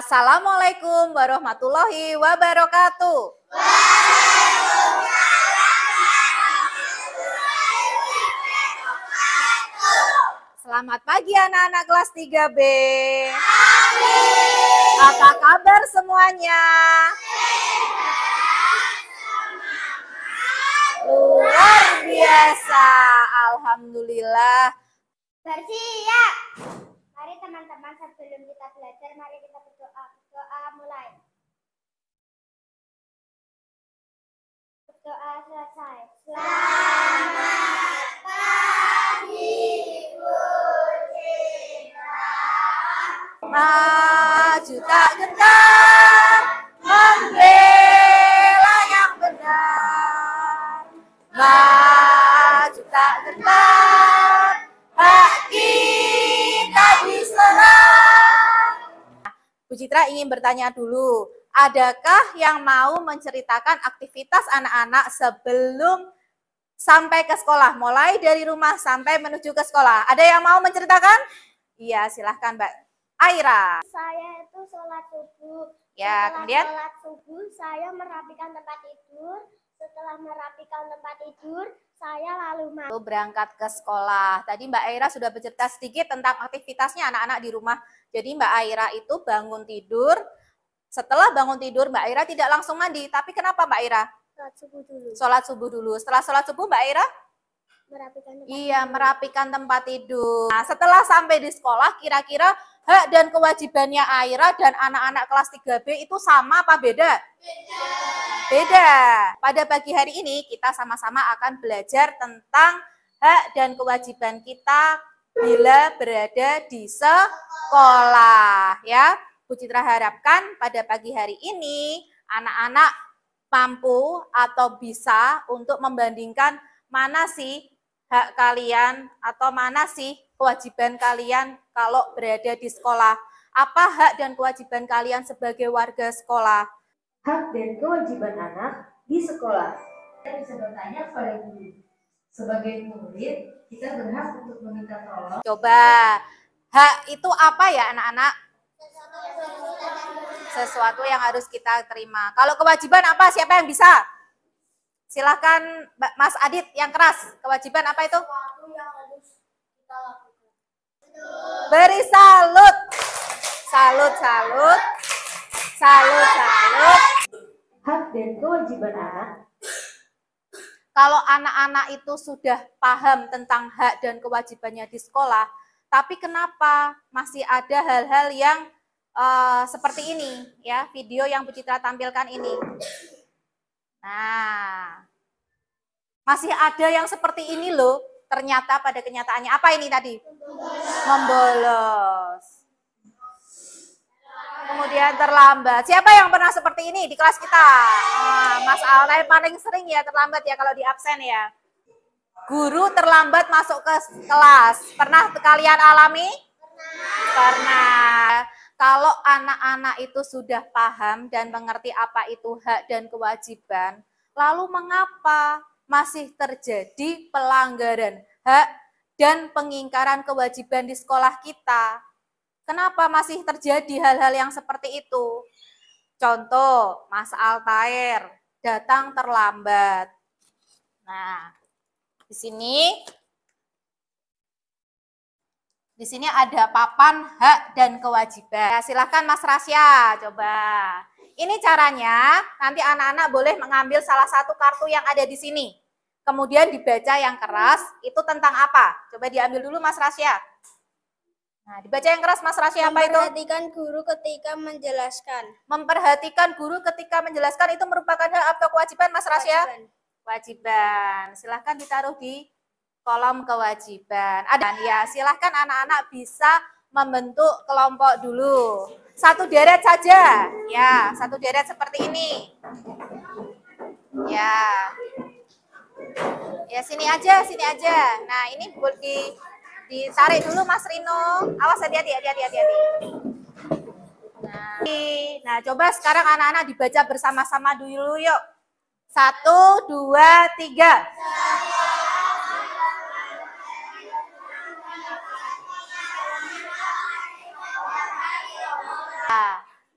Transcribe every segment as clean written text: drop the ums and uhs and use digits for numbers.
Assalamualaikum warahmatullahi wabarakatuh. Selamat pagi anak-anak kelas 3B. Apa kabar semuanya? Luar biasa. Alhamdulillah. Bersiap. Mari teman-teman, sebelum kita belajar, mari kita berdoa. Doa mulai. Doa selesai. Selamat pagi, Bu Citra. Maju tak gentar, membela yang benar. Maju tak gentar, hak kita diserang. Bu Citra ingin bertanya dulu, adakah yang mau menceritakan aktivitas anak-anak sebelum sampai ke sekolah, mulai dari rumah sampai menuju ke sekolah? Ada yang mau menceritakan? Iya, silahkan Mbak Aira. Saya itu sholat subuh. Ya, Setelah kemudian? sholat subuh, saya merapikan tempat tidur. Setelah merapikan tempat tidur, saya lalu Berangkat ke sekolah. Tadi Mbak Aira sudah bercerita sedikit tentang aktivitasnya anak-anak di rumah. Jadi Mbak Aira itu bangun tidur. Setelah bangun tidur, Mbak Aira tidak langsung mandi. Tapi kenapa Mbak Aira? sholat subuh dulu. Sholat subuh dulu. Setelah sholat subuh Mbak Aira? Merapikan tempat Iya, tidur. merapikan tempat tidur. Nah, setelah sampai di sekolah, kira-kira hak dan kewajibannya Aira dan anak-anak kelas 3B itu sama apa beda? Beda. Pada pagi hari ini kita sama-sama akan belajar tentang hak dan kewajiban kita bila berada di sekolah. Ya, Bu Citra harapkan pada pagi hari ini anak-anak mampu atau bisa untuk membandingkan mana sih hak kalian atau mana sih kewajiban kalian kalau berada di sekolah. Apa hak dan kewajiban kalian sebagai warga sekolah? Hak dan kewajiban anak di sekolah. Kita bisa bertanya kepada guru. Sebagai murid, kita berhak untuk meminta tolong. Coba, hak itu apa ya anak-anak? Sesuatu yang harus kita terima. Kalau kewajiban apa? Siapa yang bisa? Silahkan Mas Adit yang keras. Kewajiban apa itu? Sesuatu yang harus kita lakukan. Beri salut. Salut, salut. Salut, salut. Hak dan kewajiban anak. Kalau anak-anak itu sudah paham tentang hak dan kewajibannya di sekolah, tapi kenapa masih ada hal-hal yang seperti ini, ya, video yang Bu Citra tampilkan ini. Nah, masih ada yang seperti ini loh, ternyata pada kenyataannya. Apa ini tadi? Membolos. Kemudian terlambat. Siapa yang pernah seperti ini di kelas kita? Mas Alta paling sering ya terlambat ya kalau di absen ya. Guru terlambat masuk ke kelas. Pernah kalian alami? Pernah. Kalau anak-anak itu sudah paham dan mengerti apa itu hak dan kewajiban, lalu mengapa masih terjadi pelanggaran hak dan pengingkaran kewajiban di sekolah kita? Kenapa masih terjadi hal-hal yang seperti itu? Contoh, Mas Altair datang terlambat. Nah, di sini ada papan hak dan kewajiban. Ya, silahkan Mas Rasya, coba. Ini caranya, nanti anak-anak boleh mengambil salah satu kartu yang ada di sini. Kemudian dibaca yang keras, itu tentang apa? Coba diambil dulu Mas Rasya. Nah, dibaca yang keras Mas Rasya, apa itu? Memperhatikan guru ketika menjelaskan. Memperhatikan guru ketika menjelaskan itu merupakan hak atau kewajiban Mas Rasya? Kewajiban. Silahkan ditaruh di kolom kewajiban. Ada ya, silahkan anak-anak bisa membentuk kelompok dulu. Satu deret saja. Ya, satu deret seperti ini. Ya. Ya, sini aja, sini aja. Nah, ini boleh ditarik dulu Mas Rino. Awas, hati-hati. Nah, coba sekarang anak-anak dibaca bersama-sama dulu yuk. 1, 2, 3.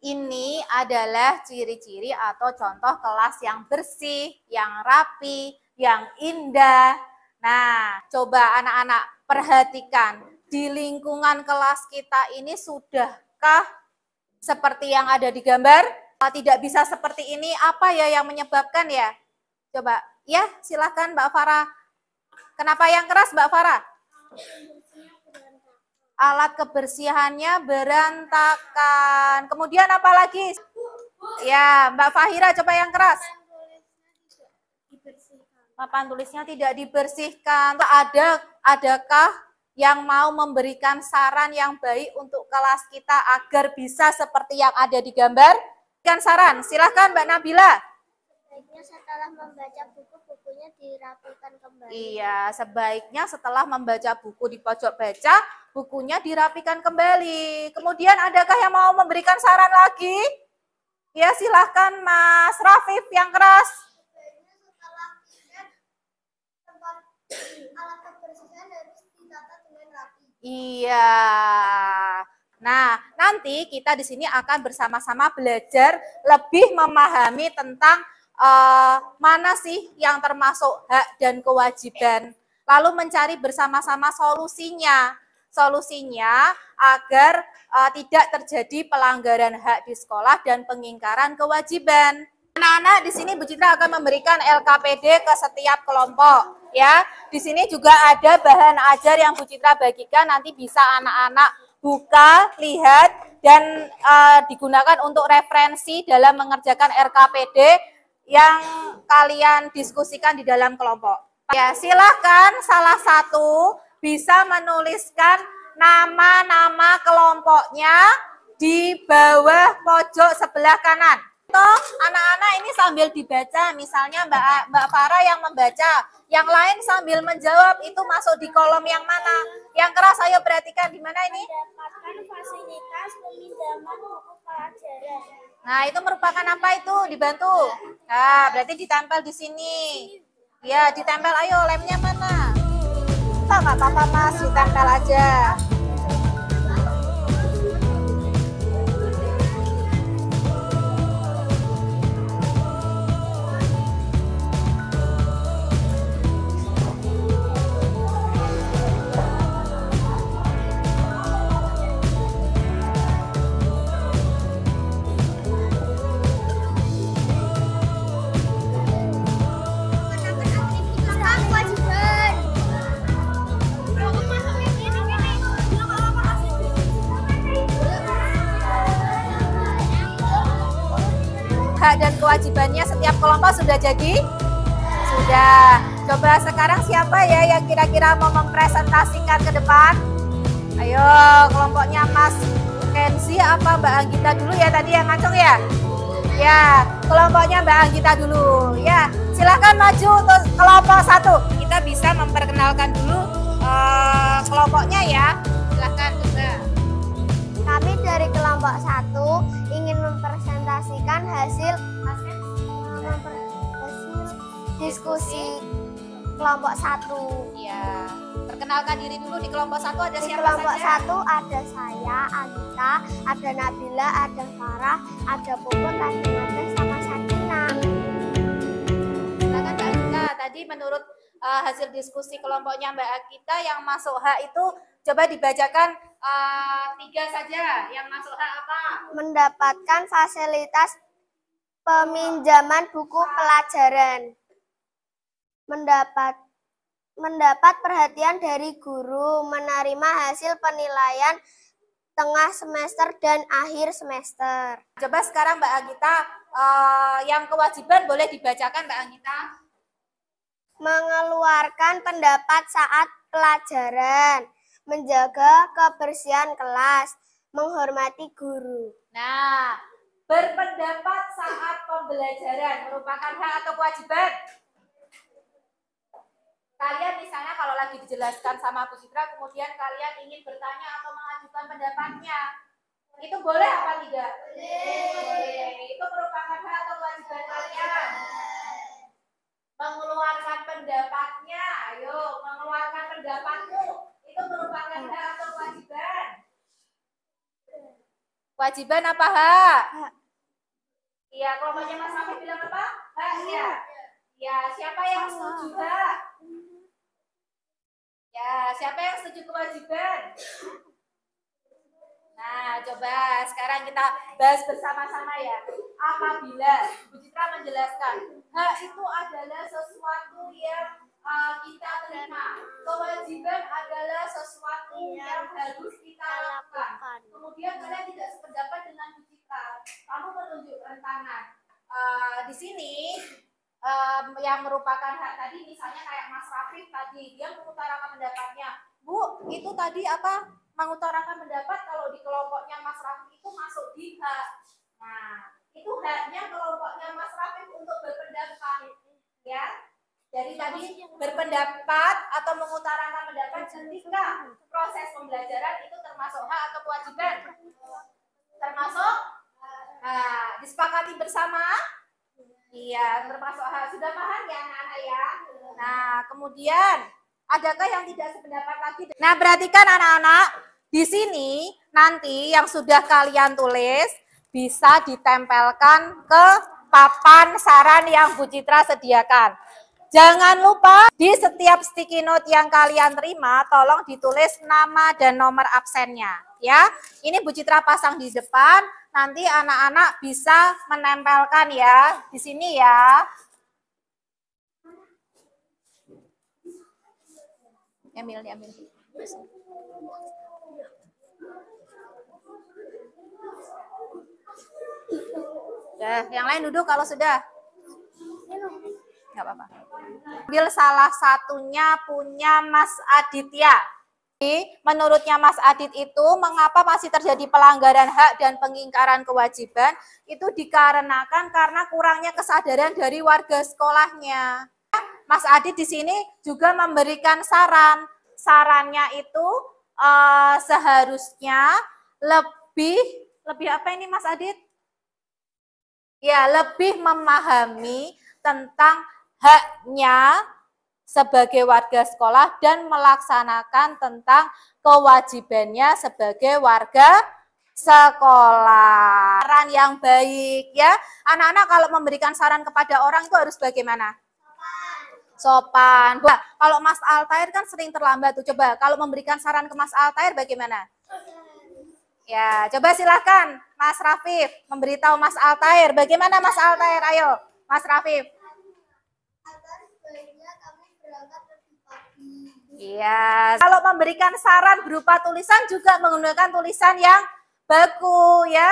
Ini adalah ciri-ciri atau contoh kelas yang bersih, yang rapi, yang indah. Nah, coba anak-anak perhatikan, di lingkungan kelas kita ini sudahkah seperti yang ada di gambar? Tidak bisa seperti ini, apa ya yang menyebabkan ya? Coba, ya silahkan Mbak Farah. Kenapa yang keras Mbak Farah? Alat kebersihannya berantakan. Kemudian apa lagi? Ya, Mbak Fahira coba yang keras. Papan tulisnya tidak dibersihkan. Adakah yang mau memberikan saran yang baik untuk kelas kita agar bisa seperti yang ada di gambar? Berikan saran, silahkan Mbak Nabila. Sebaiknya setelah membaca buku, bukunya dirapikan kembali. Iya, sebaiknya setelah membaca buku di pojok baca, bukunya dirapikan kembali. Kemudian adakah yang mau memberikan saran lagi? Ya, silahkan Mas Rafif yang keras. Sebaiknya setelah tempat alat kebersihan harus ditata dengan rapi. Iya. Nah, nanti kita di sini akan bersama-sama belajar lebih memahami tentang mana sih yang termasuk hak dan kewajiban. Lalu mencari bersama-sama solusinya. Solusinya agar tidak terjadi pelanggaran hak di sekolah dan pengingkaran kewajiban. Anak-anak di sini Bu Citra akan memberikan LKPD ke setiap kelompok. Ya, di sini juga ada bahan ajar yang Bu Citra bagikan, nanti bisa anak-anak buka, lihat, dan digunakan untuk referensi dalam mengerjakan RKPD yang kalian diskusikan di dalam kelompok. Ya, silahkan salah satu bisa menuliskan nama-nama kelompoknya di bawah pojok sebelah kanan. Toh, anak-anak ini sambil dibaca, misalnya Mbak Farah yang membaca, yang lain sambil menjawab, itu masuk di kolom yang mana? Yang keras, ayo perhatikan di mana ini? Mendapatkan fasilitas peminjaman buku pelajaran. Nah, itu merupakan apa itu? Dibantu. Nah, berarti ditempel di sini. Ya, ditempel, ayo lemnya mana? Nggak apa-apa Mas, ditempel aja. Hak dan kewajibannya setiap kelompok sudah jadi? Sudah. Coba sekarang siapa ya yang kira-kira mau mempresentasikan ke depan? Ayo, kelompoknya Mas Kenzi apa Mbak Anggita dulu ya tadi yang ngacung ya? Ya, kelompoknya Mbak Anggita dulu. Ya, silakan maju untuk kelompok 1. Kita bisa memperkenalkan dulu kelompoknya ya. Silakan coba. Kami dari kelompok 1 ingin mempresentasikan hasil diskusi kelompok 1. Ya, perkenalkan diri dulu di kelompok 1 ada Di siapa kelompok saja? 1 ada saya, Anita, ada Nabila, ada Farah, ada Puput, ada Nada, sama Sakina. Silakan Mbak Anggita. Tadi menurut hasil diskusi kelompoknya Mbak Anggita yang masuk hak itu coba dibacakan 3 saja. Yang masuk hak apa? Mendapatkan fasilitas peminjaman buku pelajaran. Mendapat perhatian dari guru, menerima hasil penilaian tengah semester dan akhir semester. Coba sekarang Mbak Anggita yang kewajiban boleh dibacakan Mbak Anggita. Mengeluarkan pendapat saat pelajaran, menjaga kebersihan kelas, menghormati guru. Nah, berpendapat saat pembelajaran merupakan hak atau kewajiban? Kalian misalnya kalau lagi dijelaskan sama Bu Citra, kemudian kalian ingin bertanya atau mengajukan pendapatnya, itu boleh apa tidak? Boleh. Itu merupakan hak atau kewajiban kalian? Mengeluarkan pendapatnya, ayo mengeluarkan pendapatmu, itu merupakan hak atau kewajiban? Kewajiban apa hak? Iya, kelompoknya Mas Raffi bilang apa? Hak ya. Ya, siapa yang setuju hak? Ya, siapa yang setuju kewajiban? Nah, coba sekarang kita bahas bersama-sama ya. Apabila Bu Citra menjelaskan, hak itu adalah sesuatu yang kita terima. Kewajiban adalah sesuatu yang harus kita lakukan. Kemudian kalian tidak sependapat dengan Bu Citra. Kamu menunjuk rentangan. Di sini yang merupakan hak tadi, misalnya kayak Mas Raffi tadi, dia mengutarakan pendapatnya. Bu, itu tadi apa? Mengutarakan pendapat kalau di kelompoknya Mas Raffi itu masuk di hak. Nah, itu haknya kelompoknya Mas Raffi untuk berpendapat, ya. Jadi tadi berpendapat atau mengutarakan pendapat ketika proses pembelajaran itu termasuk hak atau kewajiban? Termasuk. Nah, disepakati bersama? Iya, termasuk hak. Sudah paham ya anak-anak ya? Nah, kemudian adakah yang tidak sependapat lagi? Nah, perhatikan anak-anak, di sini nanti yang sudah kalian tulis bisa ditempelkan ke papan saran yang Bu Citra sediakan. Jangan lupa di setiap sticky note yang kalian terima, tolong ditulis nama dan nomor absennya. Ya, ini Bu Citra pasang di depan. Nanti anak-anak bisa menempelkan ya di sini ya. Ambil. Ya, yang lain duduk kalau sudah. Nggak apa-apa. Ambil salah satunya punya Mas Aditya. Menurutnya Mas Adit itu, mengapa masih terjadi pelanggaran hak dan pengingkaran kewajiban? Itu dikarenakan karena kurangnya kesadaran dari warga sekolahnya. Mas Adit di sini juga memberikan saran. Sarannya itu seharusnya lebih apa ini Mas Adit? Ya, lebih memahami tentang haknya sebagai warga sekolah dan melaksanakan tentang kewajibannya sebagai warga sekolah. Saran yang baik ya. Anak-anak kalau memberikan saran kepada orang itu harus bagaimana? Sopan. Nah, kalau Mas Altair kan sering terlambat tuh. Coba kalau memberikan saran ke Mas Altair bagaimana? Ya, coba silakan Mas Rafif memberitahu Mas Altair. Bagaimana Mas Altair? Ayo, Mas Rafif. Iya, kalau memberikan saran berupa tulisan juga menggunakan tulisan yang baku ya.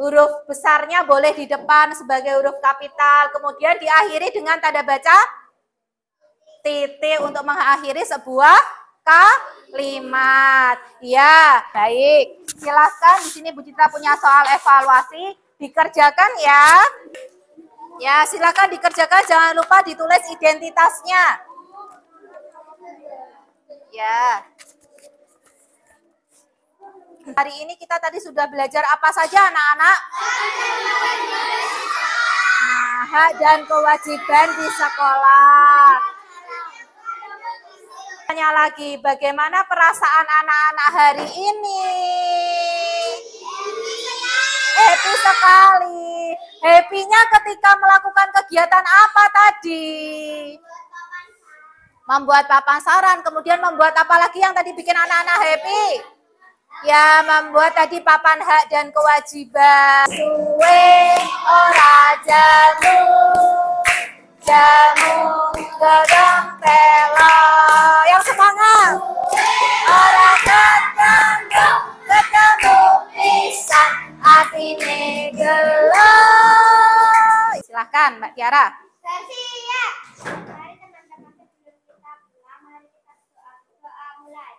Huruf besarnya boleh di depan sebagai huruf kapital, kemudian diakhiri dengan tanda baca titik untuk mengakhiri sebuah kalimat. Ya, baik. Silakan di sini Bu Citra punya soal evaluasi, dikerjakan ya. Ya, silakan dikerjakan, jangan lupa ditulis identitasnya. Ya. Hari ini kita tadi sudah belajar apa saja anak-anak? Nah, hak dan kewajiban di sekolah. Tanya lagi, bagaimana perasaan anak-anak hari ini? Happy sekali. Happy-nya ketika melakukan kegiatan apa tadi? Membuat papan saran, kemudian membuat apa lagi yang tadi bikin anak-anak happy? Ya, membuat tadi papan hak dan kewajiban. Suwe ora jamu gedang telo. Yang semangat. Ora ketemu pisan atine gelo. Silahkan Mbak Tiara. Siap. Mari teman-teman sebelum kita pulang, mari kita doa mulai.